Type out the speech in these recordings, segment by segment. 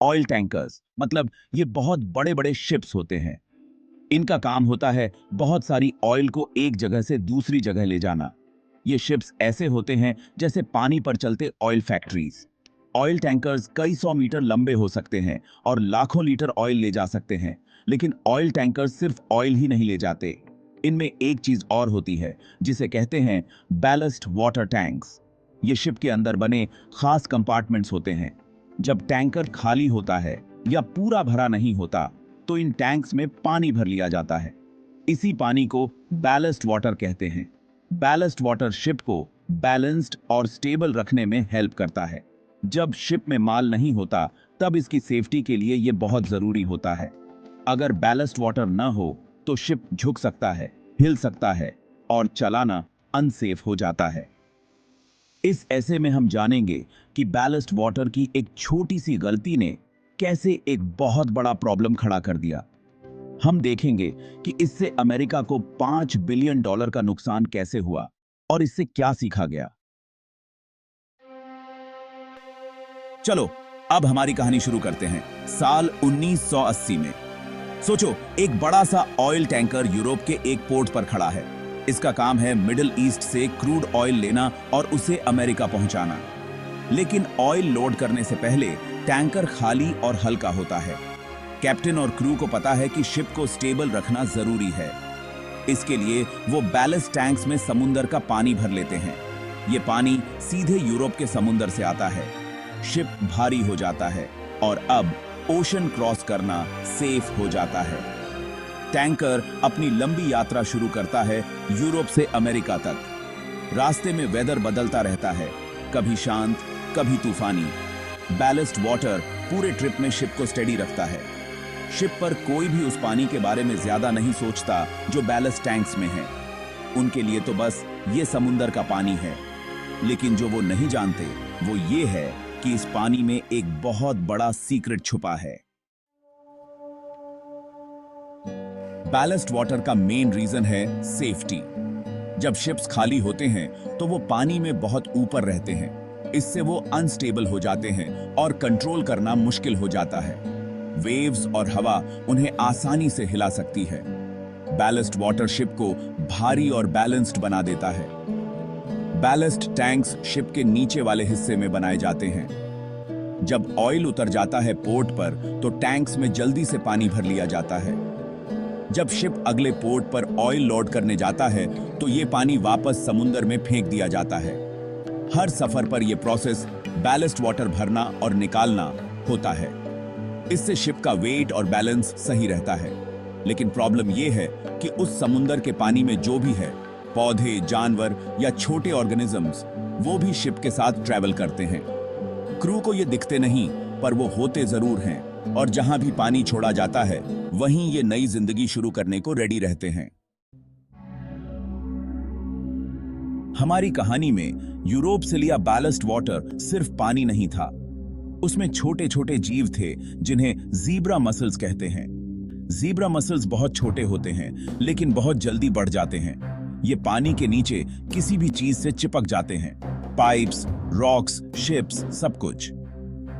Oil tankers मतलब ये बहुत बड़े बड़े शिप्स होते हैं। इनका काम होता है बहुत सारी ऑयल को एक जगह से दूसरी जगह ले जाना। ये शिप्स ऐसे होते हैं जैसे पानी पर चलते ऑयल फैक्ट्रीज। ऑयल टैंकर्स कई सौ मीटर लंबे हो सकते हैं और लाखों लीटर ऑयल ले जा सकते हैं। लेकिन ऑयल टैंकर्स सिर्फ ऑयल ही नहीं ले जाते। इनमें एक चीज और होती है जिसे कहते हैं बैलस्ट वाटर टैंक्स। ये शिप के अंदर बने खास कंपार्टमेंट्स होते हैं। जब टैंकर खाली होता है या पूरा भरा नहीं होता तो इन टैंक्स में पानी भर लिया जाता है। इसी पानी को बैलस्ट वाटर कहते हैं। बैलस्ट वाटर शिप को बैलेंस्ड और स्टेबल रखने में हेल्प करता है। जब शिप में माल नहीं होता तब इसकी सेफ्टी के लिए यह बहुत जरूरी होता है। अगर बैलस्ट वाटर न हो तो शिप झुक सकता है, हिल सकता है और चलाना अनसेफ हो जाता है। इस ऐसे में हम जानेंगे कि बैलस्ट वाटर की एक छोटी सी गलती ने कैसे एक बहुत बड़ा प्रॉब्लम खड़ा कर दिया। हम देखेंगे कि इससे अमेरिका को $5 बिलियन का नुकसान कैसे हुआ और इससे क्या सीखा गया। चलो अब हमारी कहानी शुरू करते हैं। साल 1980 में सोचो, एक बड़ा सा ऑयल टैंकर यूरोप के एक पोर्ट पर खड़ा है। इसका काम है मिडिल ईस्ट से क्रूड ऑयल लेना और उसे अमेरिका पहुंचाना। लेकिन ऑयल लोड करने से पहले टैंकर खाली और हल्का होता है। कैप्टन और क्रू को पता है कि शिप को स्टेबल रखना जरूरी है। इसके लिए वो बैलेस्ट टैंक्स में समुंदर का पानी भर लेते हैं। ये पानी सीधे यूरोप के समुंदर से आता है। शिप भारी हो जाता है और अब ओशन क्रॉस करना सेफ हो जाता है। टैंकर अपनी लंबी यात्रा शुरू करता है यूरोप से अमेरिका तक। रास्ते में वेदर बदलता रहता है, कभी शांत, कभी तूफानी। बैलेस्ट वाटर पूरे ट्रिप में शिप को स्टेडी रखता है। शिप पर कोई भी उस पानी के बारे में ज्यादा नहीं सोचता जो बैलेस्ट टैंक्स में है। उनके लिए तो बस ये समुंदर का पानी है। लेकिन जो वो नहीं जानते वो ये है कि इस पानी में एक बहुत बड़ा सीक्रेट छुपा है। बैलेस्ट वाटर का मेन रीजन है सेफ्टी। जब शिप्स खाली होते हैं तो वो पानी में बहुत ऊपर रहते हैं। इससे वो अनस्टेबल हो जाते हैं और कंट्रोल करना मुश्किल हो जाता है। वेव्स और हवा उन्हें आसानी से हिला सकती है। बैलेस्ट वाटर शिप को भारी और बैलेंस्ड बना देता है। बैलेस्ट टैंक्स शिप के नीचे वाले हिस्से में बनाए जाते हैं। जब ऑयल उतर जाता है पोर्ट पर तो टैंक्स में जल्दी से पानी भर लिया जाता है। जब शिप अगले पोर्ट पर ऑयल लोड करने जाता है तो ये पानी वापस समुंदर में फेंक दिया जाता है। हर सफर पर यह प्रोसेस बैलेस्ट वाटर भरना और निकालना होता है। इससे शिप का वेट और बैलेंस सही रहता है। लेकिन प्रॉब्लम यह है कि उस समुंदर के पानी में जो भी है, पौधे, जानवर या छोटे ऑर्गेनिजम्स, वो भी शिप के साथ ट्रैवल करते हैं। क्रू को ये दिखते नहीं पर वो होते जरूर हैं और जहां भी पानी छोड़ा जाता है वहीं ये नई जिंदगी शुरू करने को रेडी रहते हैं। हमारी कहानी में यूरोप से लिया बैलेस्ट वाटर सिर्फ पानी नहीं था। उसमें छोटे छोटे जीव थे जिन्हें ज़ीब्रा मसल्स कहते हैं। ज़ीब्रा मसल्स बहुत छोटे होते हैं लेकिन बहुत जल्दी बढ़ जाते हैं। ये पानी के नीचे किसी भी चीज से चिपक जाते हैं, पाइप्स, रॉक्स, शिप्स, सब कुछ।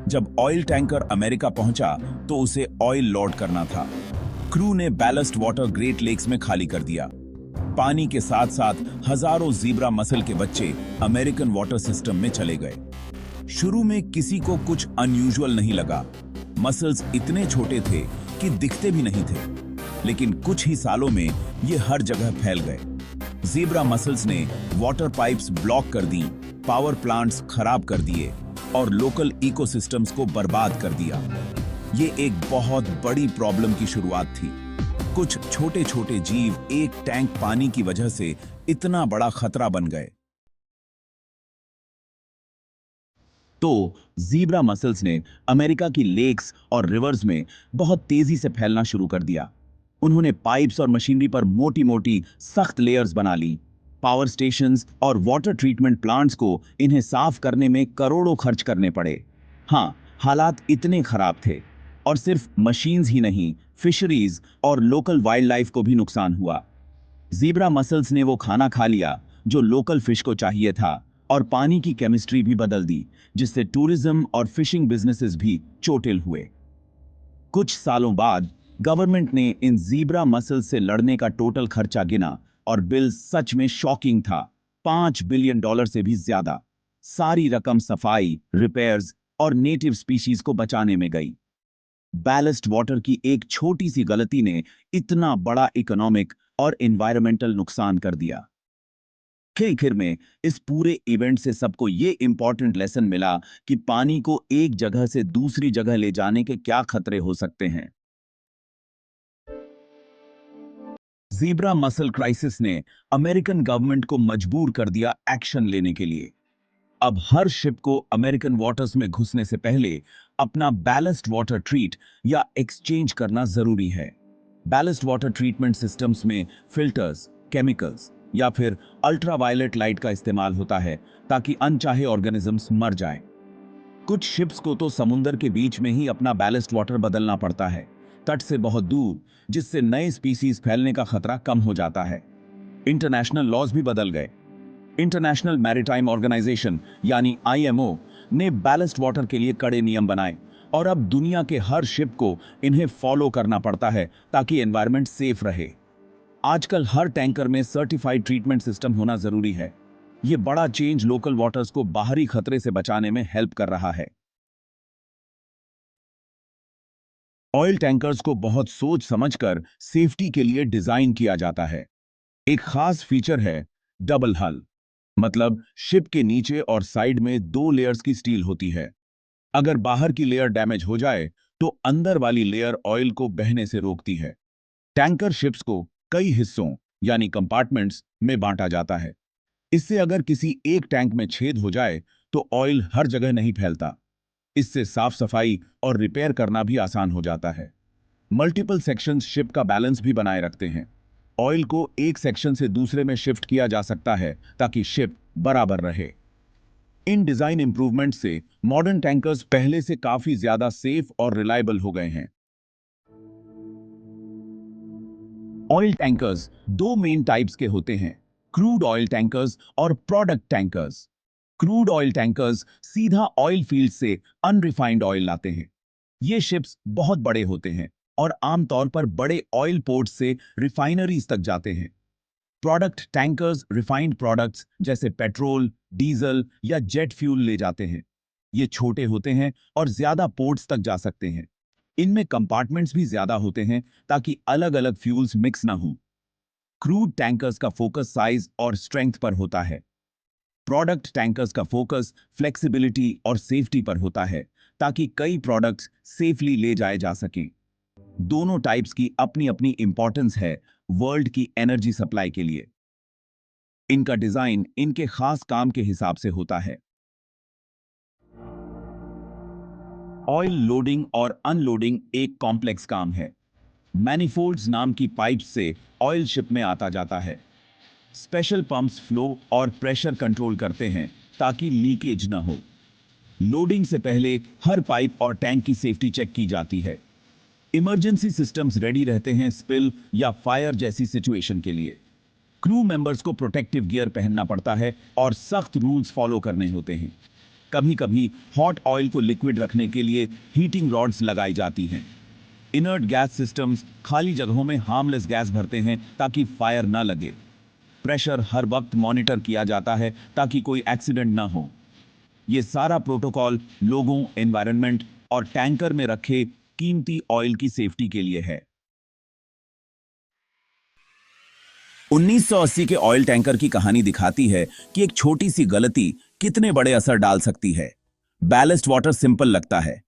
जब ऑयल टैंकर अमेरिका पहुंचा तो उसे ऑयल लोड करना था। क्रू ने बैलेस्ट वाटर ग्रेट लेक्स में खाली कर दिया। पानी के साथ साथ हजारों ज़ीब्रा मसल के बच्चे अमेरिकन वाटर सिस्टम में चले गए। शुरू में किसी को कुछ अनयूजुअल नहीं लगा। मसल्स इतने छोटे थे कि दिखते भी नहीं थे। लेकिन कुछ ही सालों में ये हर जगह फैल गए। ज़ीब्रा मसल्स ने वाटर पाइप्स ब्लॉक कर दी, पावर प्लांट्स खराब कर दिए और लोकल इकोसिस्टम्स को बर्बाद कर दिया। ये एक बहुत बड़ी प्रॉब्लम की शुरुआत थी। कुछ छोटे छोटे जीव एक टैंक पानी की वजह से इतना बड़ा खतरा बन गए। तो ज़ीब्रा मसल्स ने अमेरिका की लेक्स और रिवर्स में बहुत तेजी से फैलना शुरू कर दिया। उन्होंने पाइप्स और मशीनरी पर मोटी मोटी सख्त लेयर्स बना ली। पावर स्टेशंस और वाटर ट्रीटमेंट प्लांट्स को इन्हें साफ करने में करोड़ों खर्च करने पड़े। हाँ, हालात इतने खराब थे और सिर्फ मशीन्स ही नहीं, फिशरीज और लोकल वाइल्ड लाइफ को भी नुकसान हुआ। ज़ीब्रा मसल्स ने वो खाना खा लिया जो लोकल फिश को चाहिए था और पानी की केमिस्ट्री भी बदल दी, जिससे टूरिज्म और फिशिंग बिजनेसेस भी चोटिल हुए। कुछ सालों बाद गवर्नमेंट ने इन जीब्रा मसल से लड़ने का टोटल खर्चा गिना और बिल सच में शॉकिंग था। $5 बिलियन से भी ज्यादा। सारी रकम सफाई, रिपेयर्स और नेटिव स्पीशीज को बचाने में गई। बैलेस्ट वाटर की एक छोटी सी गलती ने इतना बड़ा इकोनॉमिक और एनवायरमेंटल नुकसान कर दिया। आखिर में इस पूरे इवेंट से सबको ये इंपॉर्टेंट लेसन मिला कि पानी को एक जगह से दूसरी जगह ले जाने के क्या खतरे हो सकते हैं। ज़ीब्रा मसल क्राइसिस ने अमेरिकन गवर्नमेंट को मजबूर कर दिया एक्शन लेने के लिए। अब हर शिप को अमेरिकन वाटर्स में घुसने से पहले अपना बैलेस्ट वाटर ट्रीट या एक्सचेंज करना जरूरी है। बैलेस्ट वाटर ट्रीटमेंट सिस्टम्स में फिल्टर्स, केमिकल्स या फिर अल्ट्रावायलेट लाइट का इस्तेमाल होता है ताकि अनचाहे ऑर्गेनिजम्स मर जाएं। कुछ शिप्स को तो समुद्र के बीच में ही अपना बैलेस्ट वाटर बदलना पड़ता है, तट से बहुत दूर, जिससे नए स्पीसीज फैलने का खतरा कम हो जाता है। इंटरनेशनल लॉज भी बदल गए। इंटरनेशनल मैरीटाइम ऑर्गेनाइजेशन यानी आईएमओ ने बैलेस्ट वाटर के लिए कड़े नियम बनाए और अब दुनिया के हर शिप को इन्हें फॉलो करना पड़ता है ताकि एनवायरनमेंट सेफ रहे। आजकल हर टैंकर में सर्टिफाइड ट्रीटमेंट सिस्टम होना जरूरी है। यह बड़ा चेंज लोकल वाटर्स को बाहरी खतरे से बचाने में हेल्प कर रहा है। ऑयल टैंकर्स को बहुत सोच समझकर सेफ्टी के लिए डिजाइन किया जाता है। एक खास फीचर है डबल हल, मतलब शिप के नीचे और साइड में दो लेयर्स की स्टील होती है। अगर बाहर की लेयर डैमेज हो जाए तो अंदर वाली लेयर ऑयल को बहने से रोकती है। टैंकर शिप्स को कई हिस्सों यानी कंपार्टमेंट्स में बांटा जाता है। इससे अगर किसी एक टैंक में छेद हो जाए तो ऑयल हर जगह नहीं फैलता। इससे साफ सफाई और रिपेयर करना भी आसान हो जाता है। मल्टीपल सेक्शंस शिप का बैलेंस भी बनाए रखते हैं। ऑयल को एक सेक्शन से दूसरे में शिफ्ट किया जा सकता है ताकि शिप बराबर रहे। इन डिजाइन इंप्रूवमेंट से मॉडर्न टैंकर्स पहले से काफी ज्यादा सेफ और रिलायबल हो गए हैं। ऑयल टैंकर्स दो मेन टाइप्स के होते हैं, क्रूड ऑयल टैंकर्स और product tankers. Crude oil tankers सीधा ऑयल फील्ड से अनरिफाइंड ऑयल लाते हैं। ये शिप्स बहुत बड़े होते हैं और आमतौर पर बड़े ऑयल पोर्ट्स से रिफाइनरीज तक जाते हैं। प्रोडक्ट टैंकर्स रिफाइंड प्रोडक्ट्स जैसे पेट्रोल, डीजल या जेट फ्यूल ले जाते हैं। ये छोटे होते हैं और ज्यादा पोर्ट्स तक जा सकते हैं। इनमें कंपार्टमेंट्स भी ज्यादा होते हैं ताकि अलग अलग फ्यूल्स मिक्स ना हो। क्रूड टैंकर्स का फोकस साइज और स्ट्रेंथ पर होता है। प्रोडक्ट टैंकर्स का फोकस फ्लेक्सिबिलिटी और सेफ्टी पर होता है ताकि कई प्रोडक्ट्स सेफली ले जाए जा सकें। दोनों टाइप्स की अपनी अपनी इंपॉर्टेंस है वर्ल्ड की एनर्जी सप्लाई के लिए। इनका डिजाइन इनके खास काम के हिसाब से होता है। ऑयल लोडिंग और अनलोडिंग एक कॉम्प्लेक्स काम है। मैनिफोल्ड्स नाम की पाइप से ऑयल शिप में आता जाता है। स्पेशल पंप्स फ्लो और प्रेशर कंट्रोल करते हैं ताकि लीकेज न हो। लोडिंग से पहले हर पाइप और टैंक की सेफ्टी चेक की जाती है। इमरजेंसी सिस्टम्स रेडी रहते हैं स्पिल या फायर जैसी सिचुएशन के लिए। क्रू मेंबर्स को प्रोटेक्टिव गियर पहनना पड़ता है और सख्त रूल्स फॉलो करने होते हैं। कभी कभी हॉट ऑयल को लिक्विड रखने के लिए हीटिंग रॉड्स लगाई जाती हैं। इनर्ट गैस सिस्टम्स खाली जगहों में हार्मलेस गैस भरते हैं ताकि फायर ना लगे। प्रेशर हर वक्त मॉनिटर किया जाता है ताकि कोई एक्सीडेंट ना हो। यह सारा प्रोटोकॉल लोगों, एनवायरनमेंट और टैंकर में रखे कीमती ऑयल की सेफ्टी के लिए है। 1980 के ऑयल टैंकर की कहानी दिखाती है कि एक छोटी सी गलती कितने बड़े असर डाल सकती है। बैलेस्ट वाटर सिंपल लगता है,